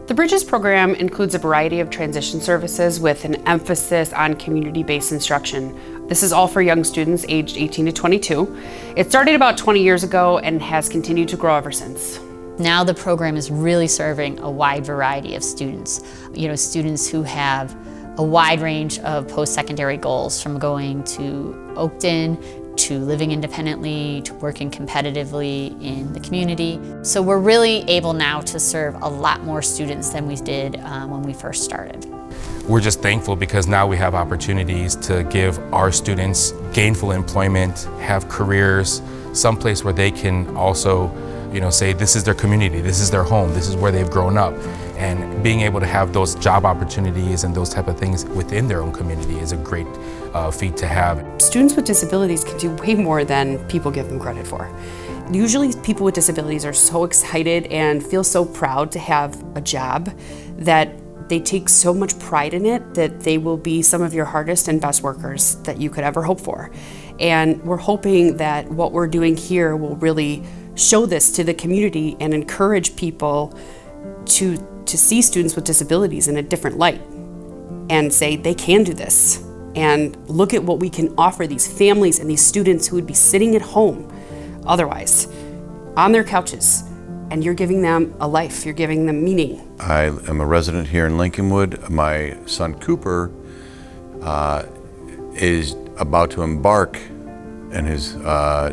The Bridges program includes a variety of transition services with an emphasis on community-based instruction. This is all for young students aged 18 to 22. It started about 20 years ago and has continued to grow ever since. Now the program is really serving a wide variety of students. Students who have a wide range of post-secondary goals, from going to Oakton, to living independently, to working competitively in the community. So we're really able now to serve a lot more students than we did when we first started. We're just thankful because now we have opportunities to give our students gainful employment, have careers, someplace where they can also say this is their community, this is their home, this is where they've grown up. And being able to have those job opportunities and those type of things within their own community is a great feat to have. Students with disabilities can do way more than people give them credit for. Usually people with disabilities are so excited and feel so proud to have a job that they take so much pride in it that they will be some of your hardest and best workers that you could ever hope for. And we're hoping that what we're doing here will really show this to the community and encourage people to see students with disabilities in a different light and say they can do this. And look at what we can offer these families and these students who would be sitting at home otherwise, on their couches, and you're giving them a life, you're giving them meaning. I am a resident here in Lincolnwood. My son Cooper is about to embark in his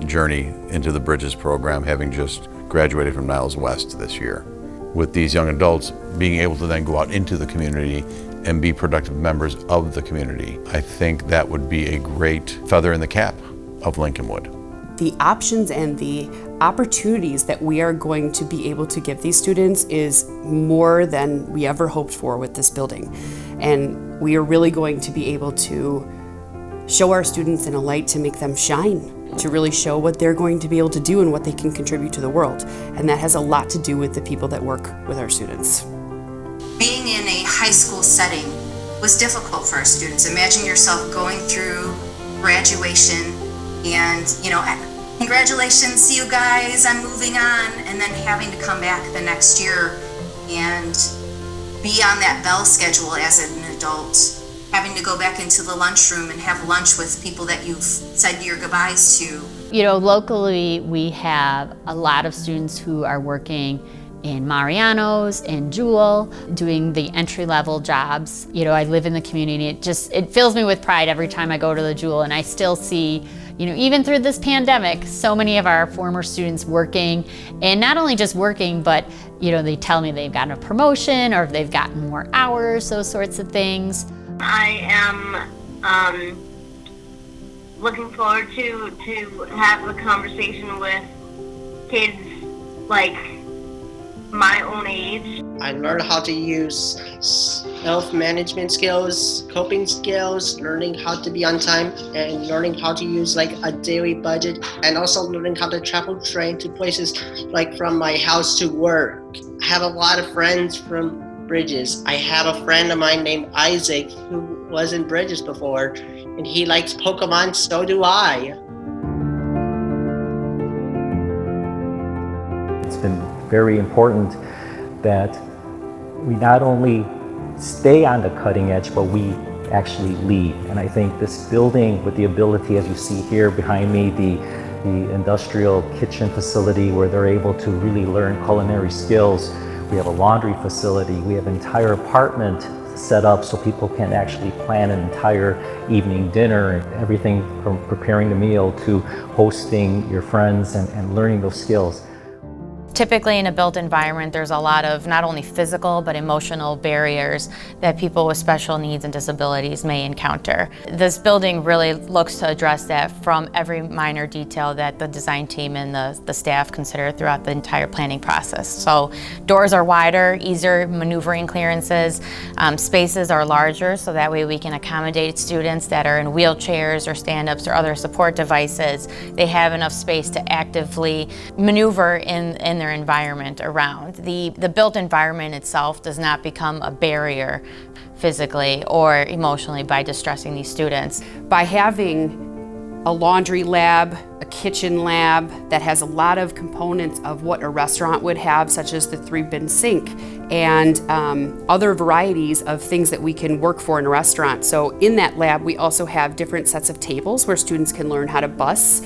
journey into the Bridges program, having just graduated from Niles West this year. With these young adults being able to then go out into the community and be productive members of the community, I think that would be a great feather in the cap of Lincolnwood. The options and the opportunities that we are going to be able to give these students is more than we ever hoped for with this building. And we are really going to be able to show our students in a light to make them shine, to really show what they're going to be able to do and what they can contribute to the world. And that has a lot to do with the people that work with our students. Being in a high school setting was difficult for our students. Imagine yourself going through graduation and, congratulations, see you guys, I'm moving on, and then having to come back the next year and be on that bell schedule as an adult, having to go back into the lunchroom and have lunch with people that you've said your goodbyes to. Locally we have a lot of students who are working in Mariano's, in Jewel, doing the entry-level jobs. I live in the community. It fills me with pride every time I go to the Jewel, and I still see, even through this pandemic, so many of our former students working, and not only just working, but they tell me they've gotten a promotion or they've gotten more hours, those sorts of things. I am looking forward to have a conversation with kids like my own age. I learned how to use self-management skills, coping skills, learning how to be on time, and learning how to use a daily budget, and also learning how to travel train to places from my house to work. I have a lot of friends from Bridges. I have a friend of mine named Isaac who was in Bridges before, and he likes Pokemon, so do I. It's been very important that we not only stay on the cutting edge, but we actually lead. And I think this building, with the ability, as you see here behind me, the industrial kitchen facility where they're able to really learn culinary skills. We have a laundry facility. We have an entire apartment set up so people can actually plan an entire evening dinner, and everything from preparing the meal to hosting your friends and learning those skills. Typically in a built environment, there's a lot of not only physical but emotional barriers that people with special needs and disabilities may encounter. This building really looks to address that from every minor detail that the design team and the staff consider throughout the entire planning process. So doors are wider, easier maneuvering clearances, spaces are larger, so that way we can accommodate students that are in wheelchairs or stand-ups or other support devices. They have enough space to actively maneuver in their environment around. The built environment itself does not become a barrier physically or emotionally by distressing these students. By having a laundry lab, a kitchen lab that has a lot of components of what a restaurant would have, such as the 3-bin sink and other varieties of things that we can work for in a restaurant. So in that lab, we also have different sets of tables where students can learn how to bus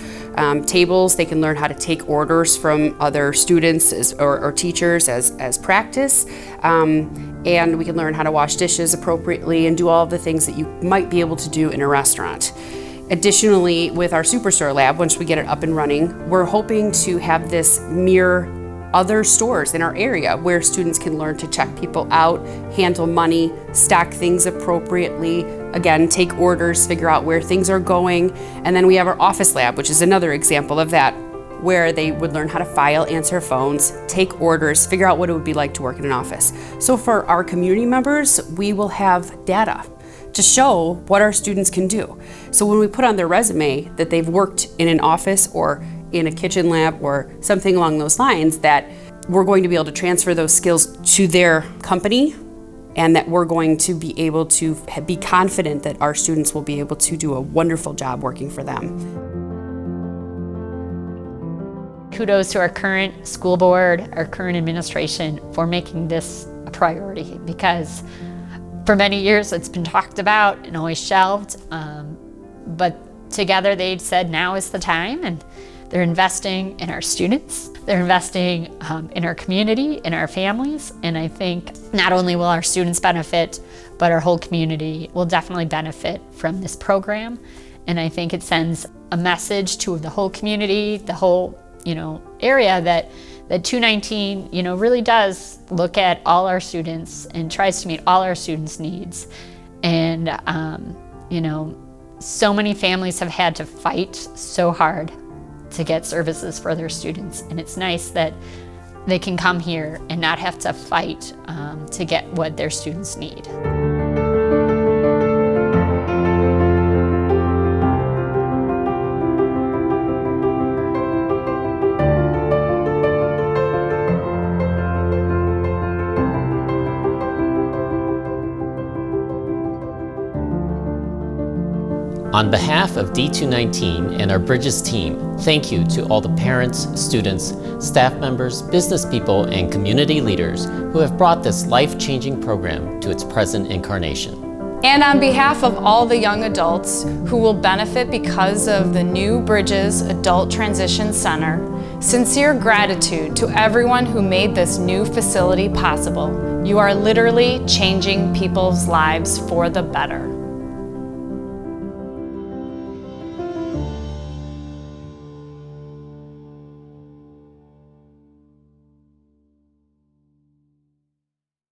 tables. They can learn how to take orders from other students or teachers as practice. And we can learn how to wash dishes appropriately and do all of the things that you might be able to do in a restaurant. Additionally, with our Superstore lab, once we get it up and running, we're hoping to have this mirror other stores in our area where students can learn to check people out, handle money, stack things appropriately, again, take orders, figure out where things are going. And then we have our office lab, which is another example of that, where they would learn how to file, answer phones, take orders, figure out what it would be like to work in an office. So for our community members, we will have data to show what our students can do. So when we put on their resume that they've worked in an office or in a kitchen lab or something along those lines, that we're going to be able to transfer those skills to their company, and that we're going to be able to be confident that our students will be able to do a wonderful job working for them. Kudos to our current school board, our current administration for making this a priority, because for many years it's been talked about and always shelved, but together they said now is the time, and they're investing in our students, they're investing in our community, in our families, and I think not only will our students benefit, but our whole community will definitely benefit from this program. And I think it sends a message to the whole community, the whole area, that 219 really does look at all our students and tries to meet all our students' needs. And so many families have had to fight so hard to get services for their students, and it's nice that they can come here and not have to fight to get what their students need. On behalf of D219 and our Bridges team, thank you to all the parents, students, staff members, business people, and community leaders who have brought this life-changing program to its present incarnation. And on behalf of all the young adults who will benefit because of the new Bridges Adult Transition Center, sincere gratitude to everyone who made this new facility possible. You are literally changing people's lives for the better.